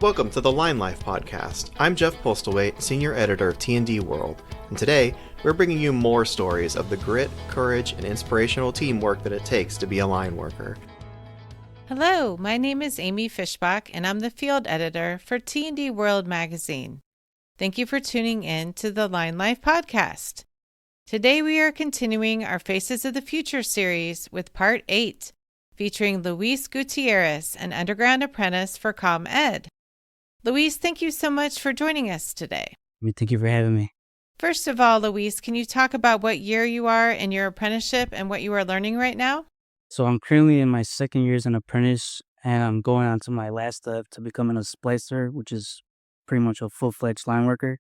Welcome to the Line Life podcast. I'm Jeff Postlethwaite, senior editor of T&D World, and today we're bringing you more stories of the grit, courage, and inspirational teamwork that it takes to be a line worker. Hello, my name is Amy Fishbach, and I'm the field editor for T&D World magazine. Thank you for tuning in to the Line Life podcast. Today we are continuing our Faces of the Future series with Part 8, featuring Luis Gutierrez, an underground apprentice for ComEd. Luis, thank you so much for joining us today. Thank you for having me. First of all, Luis, can you talk about what year you are in your apprenticeship and what you are learning right now? So I'm currently in my second year as an apprentice, and I'm going on to my last step to becoming a splicer, which is pretty much a full-fledged line worker.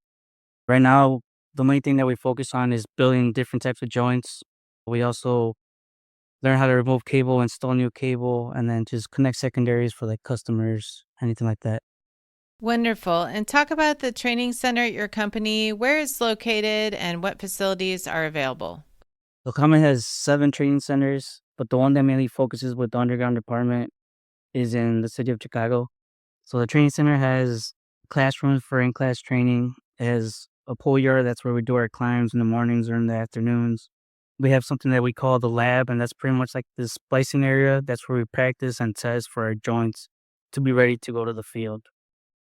Right now, the main thing that we focus on is building different types of joints. We also learn how to remove cable, install new cable, and then just connect secondaries for like customers, anything like that. Wonderful. And talk about the training center at your company, where it's located, and what facilities are available. So ComEd has 7 training centers, but the one that mainly focuses with the underground department is in the city of Chicago. So the training center has classrooms for in-class training. It has a pull yard, that's where we do our climbs in the mornings or in the afternoons. We have something that we call the lab, and that's pretty much like the splicing area. That's where we practice and test for our joints to be ready to go to the field.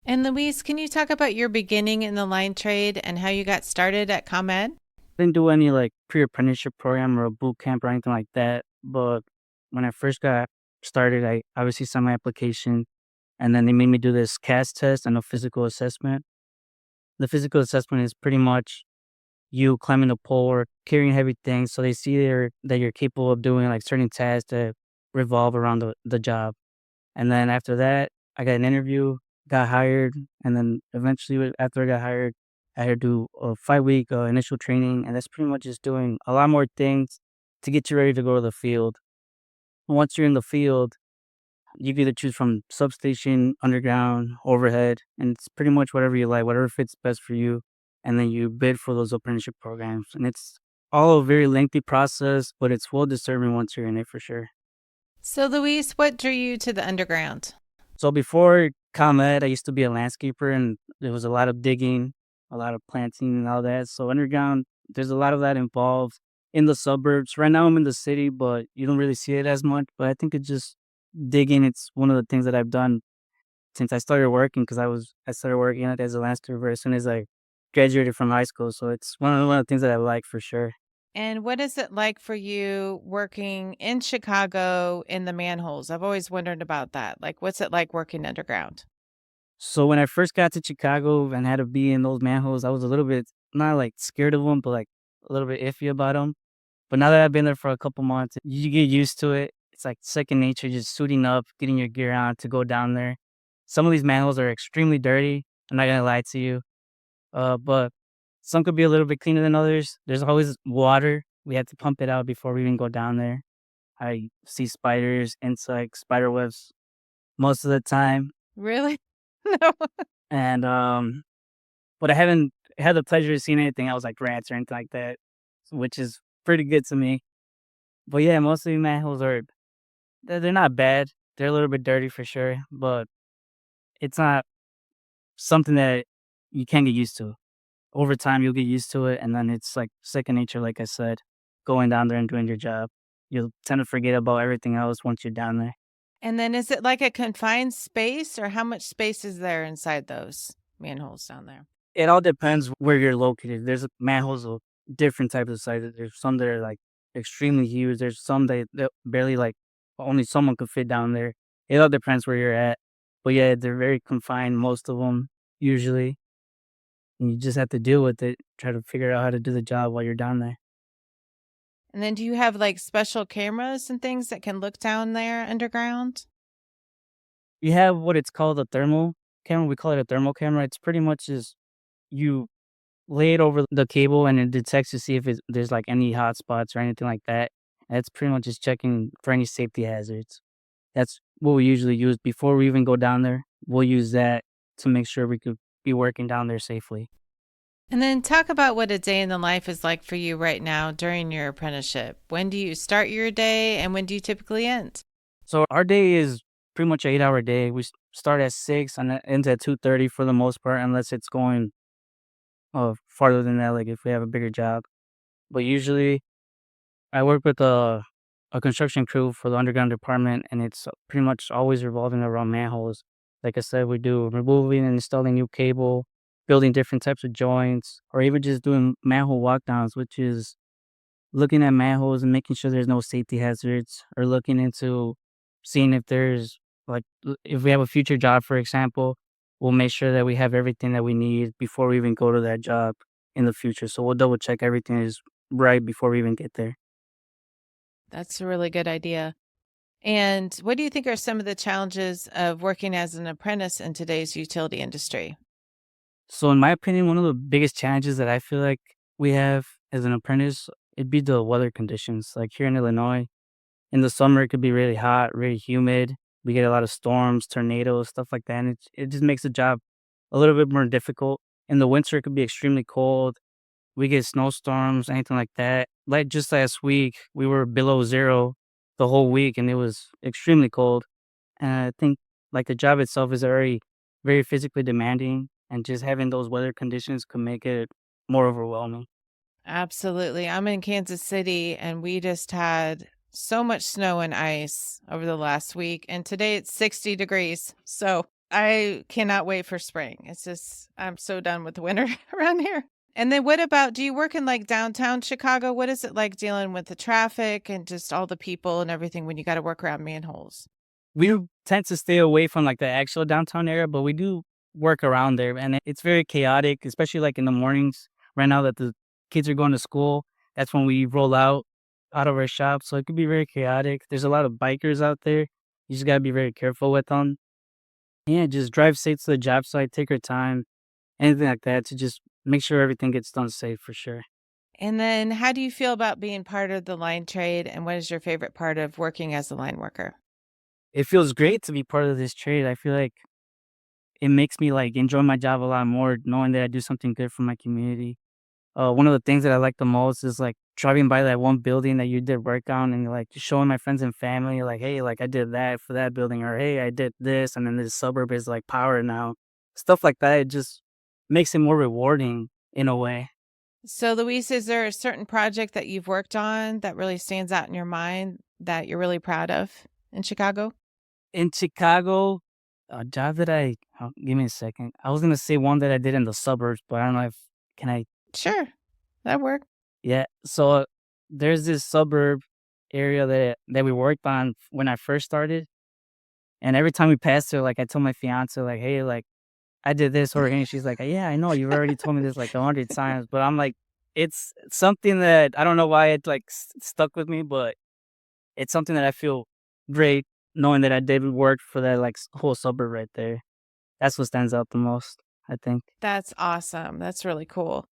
And Luis, can you talk about your beginning in the line trade and how you got started at ComEd? Didn't do any like pre-apprenticeship program or a boot camp or anything like that, but when I first got started, I obviously sent my application, and then they made me do this CAS test and a physical assessment. The physical assessment is pretty much you climbing the pole or carrying heavy things, so they see that you're capable of doing like certain tasks that revolve around the job. And then after that, I got an interview, got hired, and then eventually after I got hired, I had to do a 5-week initial training, and that's pretty much just doing a lot more things to get you ready to go to the field. Once you're in the field, you can either choose from substation, underground, overhead, and it's pretty much whatever you like, whatever fits best for you. And then you bid for those apprenticeship programs. And it's all a very lengthy process, but it's well determined once you're in it for sure. So Luis, what drew you to the underground? So before ComEd, I used to be a landscaper, and there was a lot of digging, a lot of planting and all that. So underground, there's a lot of that involved in the suburbs. Right now I'm in the city, but you don't really see it as much. But I think it's just digging. It's one of the things that I've done since I started working, because I started working as a landscaper as soon as I graduated from high school. So it's one of the things that I like for sure. And what is it like for you working in Chicago in the manholes? I've always wondered about that. Like, what's it like working underground? So when I first got to Chicago and had to be in those manholes, I was a little bit, not like scared of them, but like a little bit iffy about them. But now that I've been there for a couple months, you get used to it. It's like second nature, just suiting up, getting your gear on to go down there. Some of these manholes are extremely dirty. I'm not going to lie to you. But some could be a little bit cleaner than others. There's always water. We have to pump it out before we even go down there. I see spiders, insects, spider webs most of the time. Really? No. And but I haven't had the pleasure of seeing anything else like rats or anything like that, which is pretty good to me. But yeah, most of the manholes they're not bad. They're a little bit dirty for sure, but it's not something that you can't get used to. Over time, you'll get used to it, and then it's like second nature, like I said, going down there and doing your job. You'll tend to forget about everything else once you're down there. And then is it like a confined space, or how much space is there inside those manholes down there? It all depends where you're located. There's manholes of different types of sizes. There's some that are like extremely huge. There's some that barely like only someone could fit down there. It all depends where you're at. But yeah, they're very confined, most of them, usually. And you just have to deal with it, try to figure out how to do the job while you're down there. And then do you have like special cameras and things that can look down there underground? You have what it's called a thermal camera. We call it a thermal camera. It's pretty much just you lay it over the cable, and it detects to see if there's like any hot spots or anything like that. And it's pretty much just checking for any safety hazards. That's what we usually use before we even go down there. We'll use that to make sure we could be working down there safely. And then talk about what a day in the life is like for you right now during your apprenticeship. When do you start your day and when do you typically end? So our day is pretty much an 8-hour day. We start at 6 and it ends at 2:30 for the most part, unless it's going farther than that, like if we have a bigger job. But usually I work with a construction crew for the underground department, and it's pretty much always revolving around manholes. Like I said, we do removing and installing new cable, building different types of joints, or even just doing manhole walkdowns, which is looking at manholes and making sure there's no safety hazards, or looking into seeing if there's if we have a future job, for example, we'll make sure that we have everything that we need before we even go to that job in the future. So we'll double check everything is right before we even get there. That's a really good idea. And what do you think are some of the challenges of working as an apprentice in today's utility industry? So in my opinion, one of the biggest challenges that I feel like we have as an apprentice, it'd be the weather conditions. Like here in Illinois, in the summer it could be really hot, really humid. We get a lot of storms, tornadoes, stuff like that, and it just makes the job a little bit more difficult. In the winter, it could be extremely cold. We get snowstorms, anything like that. Like just last week, we were below zero the whole week, and it was extremely cold. And I think like the job itself is already very physically demanding, and just having those weather conditions could make it more overwhelming. Absolutely. I'm in Kansas City and we just had so much snow and ice over the last week. And today it's 60 degrees. So I cannot wait for spring. It's just, I'm so done with winter around here. And then what about, do you work in like downtown Chicago? What is it like dealing with the traffic and just all the people and everything when you got to work around manholes? We tend to stay away from like the actual downtown area, but we do work around there, and it's very chaotic, especially like in the mornings. Right now that the kids are going to school, that's when we roll out of our shop, so it could be very chaotic. There's a lot of bikers out there. You just gotta be very careful with them. Yeah, just drive safe to the job site, take your time, anything like that to just make sure everything gets done safe for sure. And then how do you feel about being part of the line trade? And what is your favorite part of working as a line worker? It feels great to be part of this trade. I feel like it makes me like enjoy my job a lot more, knowing that I do something good for my community. One of the things that I like the most is like driving by that one building that you did work on, and like just showing my friends and family, like, hey, like I did that for that building, or hey, I did this, and then this suburb is like power now. Stuff like that. It just makes it more rewarding in a way. So, Luis, is there a certain project that you've worked on that really stands out in your mind that you're really proud of in Chicago? In Chicago, a job that give me a second. I was gonna say one that I did in the suburbs, but I don't know if can I. Sure, that worked. Yeah. So there's this suburb area that we worked on when I first started, and every time we passed her, like I told my fiance, like, hey, like I did this or and she's like, yeah, I know you've already told me this like 100 times, but I'm like, it's something that I don't know why it like stuck with me, but it's something that I feel great knowing that I did work for that like whole suburb right there. That's what stands out the most, I think. That's awesome. That's really cool.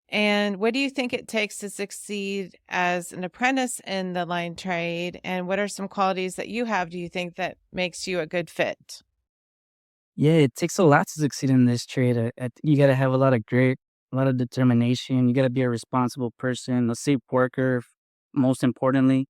And what do you think it takes to succeed as an apprentice in the line trade? And what are some qualities that you have, do you think, that makes you a good fit? Yeah, it takes a lot to succeed in this trade. You got to have a lot of grit, a lot of determination. You got to be a responsible person, a safe worker, most importantly.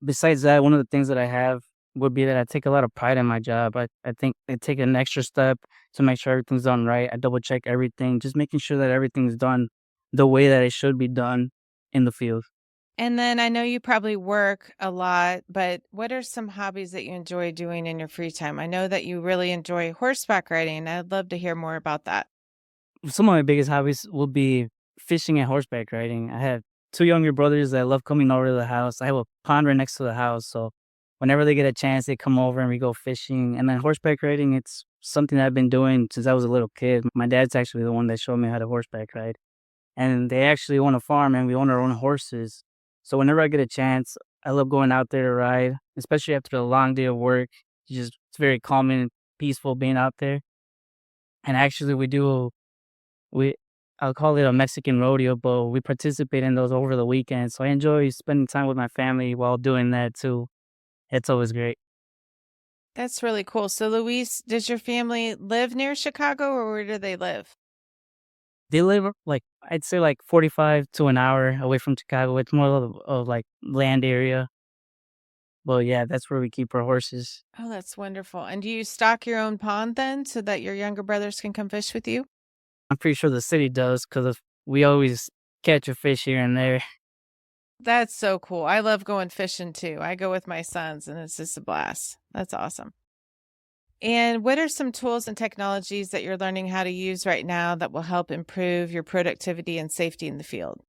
Besides that, one of the things that I have would be that I take a lot of pride in my job. I think I take an extra step to make sure everything's done right. I double check everything, just making sure that everything's done the way that it should be done in the field. And then I know you probably work a lot, but what are some hobbies that you enjoy doing in your free time? I know that you really enjoy horseback riding. I'd love to hear more about that. Some of my biggest hobbies will be fishing and horseback riding. I have two younger brothers that love coming over to the house. I have a pond right next to the house, so whenever they get a chance, they come over and we go fishing. And then horseback riding, it's something that I've been doing since I was a little kid. My dad's actually the one that showed me how to horseback ride. And they actually own a farm and we own our own horses. So whenever I get a chance, I love going out there to ride, especially after a long day of work. It's very calming and peaceful being out there. And actually we I'll call it a Mexican rodeo, but we participate in those over the weekend. So I enjoy spending time with my family while doing that too. It's always great. That's really cool. So, Luis, does your family live near Chicago or where do they live? They live like I'd say like 45 to an hour away from Chicago. It's more of like land area, But yeah, that's where we keep our horses. Oh, that's wonderful. And do you stock your own pond then so that your younger brothers can come fish with you? I'm pretty sure the city does because we always catch a fish here and there. That's so cool. I love going fishing too. I go with my sons and it's just a blast. That's awesome. And what are some tools and technologies that you're learning how to use right now that will help improve your productivity and safety in the field?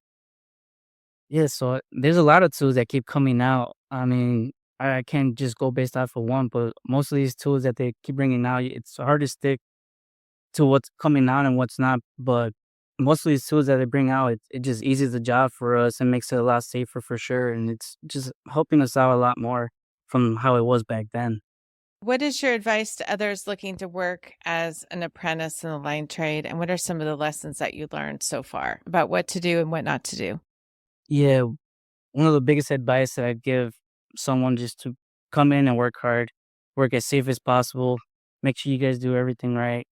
Yeah, so there's a lot of tools that keep coming out. I mean, I can't just go based off of one, but most of these tools that they keep bringing out, it's hard to stick to what's coming out and what's not. But most of these tools that they bring out, it just eases the job for us and makes it a lot safer for sure. And it's just helping us out a lot more from how it was back then. What is your advice to others looking to work as an apprentice in the line trade? And what are some of the lessons that you learned so far about what to do and what not to do? Yeah, one of the biggest advice that I'd give someone just to come in and work hard, work as safe as possible, make sure you guys do everything right.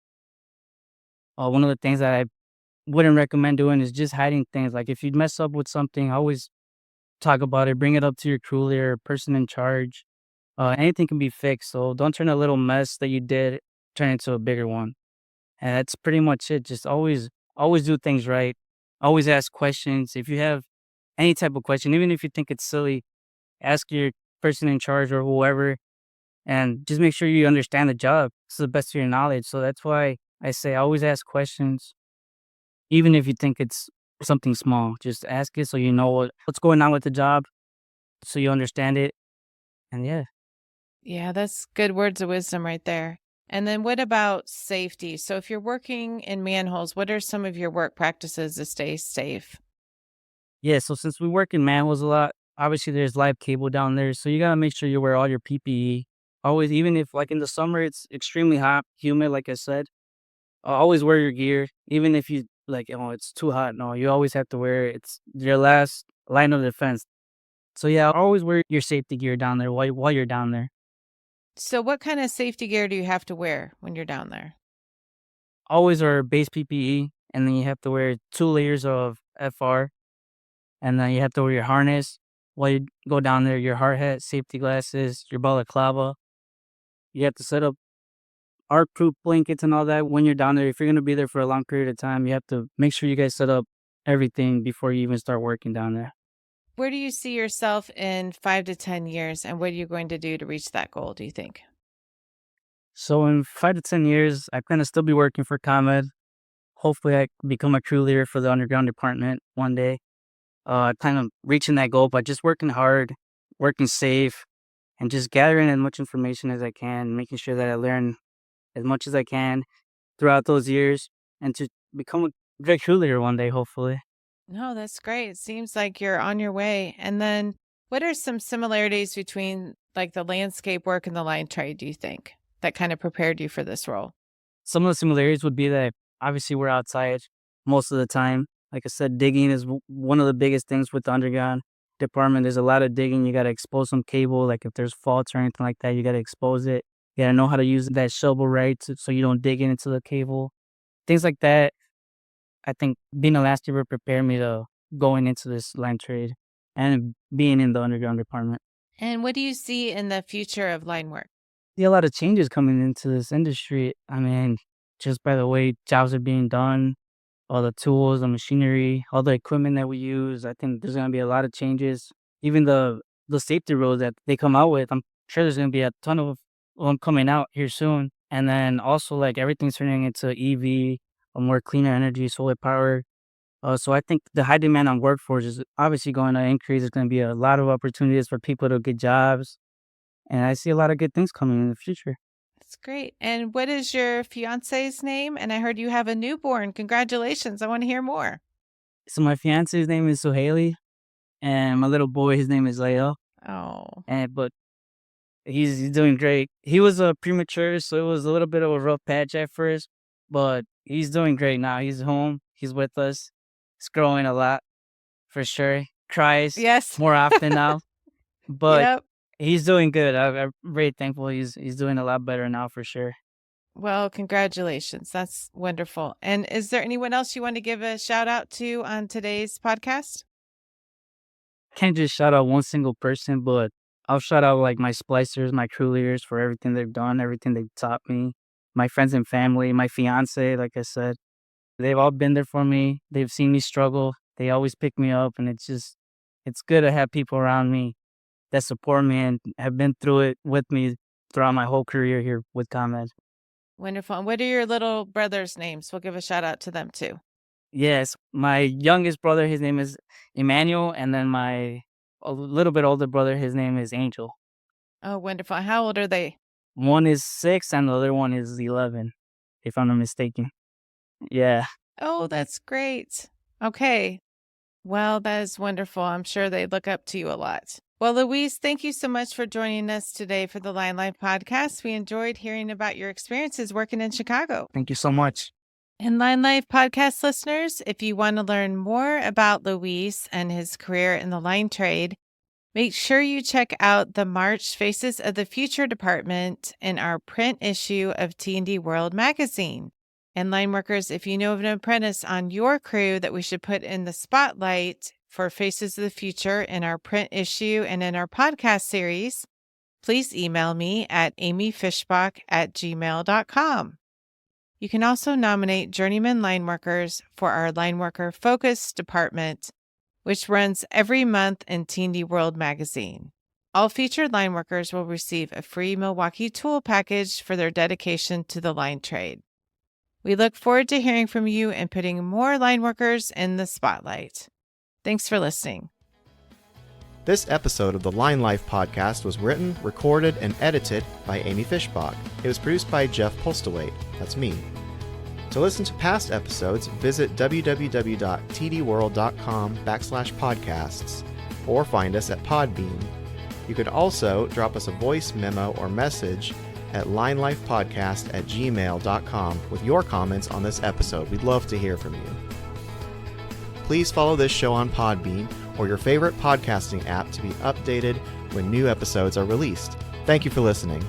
One of the things that I wouldn't recommend doing is just hiding things. Like if you mess up with something, always talk about it, bring it up to your crew leader, person in charge. Anything can be fixed. So don't turn a little mess that you did turn into a bigger one. And that's pretty much it. Just always do things right. Always ask questions. If you have any type of question, even if you think it's silly, ask your person in charge or whoever, and just make sure you understand the job to the best of your knowledge. So that's why I say always ask questions, even if you think it's something small. Just ask it so you know what's going on with the job, so you understand it. And yeah. Yeah, that's good words of wisdom right there. And then what about safety? So if you're working in manholes, what are some of your work practices to stay safe? Yeah, so since we work in manholes a lot, obviously there's live cable down there, so you gotta make sure you wear all your PPE. Always, even if like in the summer it's extremely hot, humid, like I said, always wear your gear. Even if you like, it's too hot. No, you always have to wear it. It's your last line of defense. So yeah, always wear your safety gear down there while you're down there. So what kind of safety gear do you have to wear when you're down there? Always wear base PPE, and then you have to wear 2 layers of FR, and then you have to wear your harness while you go down there, your hard hat, safety glasses, your balaclava. You have to set up arc proof blankets and all that when you're down there. If you're gonna be there for a long period of time, you have to make sure you guys set up everything before you even start working down there. Where do you see yourself in 5 to 10 years, and what are you going to do to reach that goal, do you think? So in 5 to 10 years, I plan to still be working for ComEd. Hopefully, I can become a crew leader for the underground department one day. I plan on reaching that goal by just working hard, working safe, and just gathering as much information as I can, making sure that I learn as much as I can throughout those years, and to become a great crew leader one day, hopefully. No, that's great. It seems like you're on your way. And then what are some similarities between like the landscape work and the line trade, do you think, that kind of prepared you for this role? Some of the similarities would be that obviously we're outside most of the time. Like I said, digging is one of the biggest things with the underground department. There's a lot of digging. You got to expose some cable. Like if there's faults or anything like that, you got to expose it. You got to know how to use that shovel right so you don't dig into the cable. Things like that. I think being a last year prepared me to going into this line trade and being in the underground department. And what do you see in the future of line work? See a lot of changes coming into this industry. I mean, just by the way jobs are being done, all the tools, the machinery, all the equipment that we use. I think there's gonna be a lot of changes. Even the safety rules that they come out with, I'm sure there's gonna be a ton of them coming out here soon. And then also like everything's turning into EV, a more cleaner energy, solar power. So I think the high demand on workforce is obviously going to increase. There's going to be a lot of opportunities for people to get jobs, and I see a lot of good things coming in the future. That's great. And what is your fiance's name? And I heard you have a newborn. Congratulations. I want to hear more. So my fiance's name is Suhaili, and my little boy, his name is Leo. Oh, And but he's doing great. He was premature, so it was a little bit of a rough patch at first, but he's doing great now. He's home. He's with us. He's growing a lot for sure. Cries yes. more often now, but Yep. he's doing good. I'm very thankful. He's doing a lot better now for sure. Well, congratulations. That's wonderful. And is there anyone else you want to give a shout out to on today's podcast? Can't just shout out one single person, but I'll shout out like my splicers, my crew leaders for everything they've done, everything they've taught me. My friends and family, my fiance, like I said, they've all been there for me. They've seen me struggle. They always pick me up, and it's good to have people around me that support me and have been through it with me throughout my whole career here with ComEd. Wonderful. And what are your little brothers' names? We'll give a shout out to them too. Yes, my youngest brother, his name is Emmanuel, and then my a little bit older brother, his name is Angel. Oh, wonderful. How old are they? One is 6 and the other one is 11, if I'm not mistaken. Yeah. Oh, that's great. Okay. Well, that is wonderful. I'm sure they look up to you a lot. Well, Luis, thank you so much for joining us today for the Line Life podcast. We enjoyed hearing about your experiences working in Chicago. Thank you so much. And Line Life podcast listeners, if you want to learn more about Luis and his career in the line trade, make sure you check out the March Faces of the Future department in our print issue of T&D World magazine. And line workers, if you know of an apprentice on your crew that we should put in the spotlight for Faces of the Future in our print issue and in our podcast series, please email me at amyfishbach@gmail.com. You can also nominate journeyman line workers for our Line Worker Focus department, which runs every month in T&D World magazine. All featured line workers will receive a free Milwaukee tool package for their dedication to the line trade. We look forward to hearing from you and putting more line workers in the spotlight. Thanks for listening. This episode of the Line Life podcast was written, recorded, and edited by Amy Fishbach. It was produced by Jeff Postlewaite. That's me. To listen to past episodes, visit www.tdworld.com/podcasts or find us at Podbean. You could also drop us a voice memo or message at linelifepodcast@gmail.com with your comments on this episode. We'd love to hear from you. Please follow this show on Podbean or your favorite podcasting app to be updated when new episodes are released. Thank you for listening.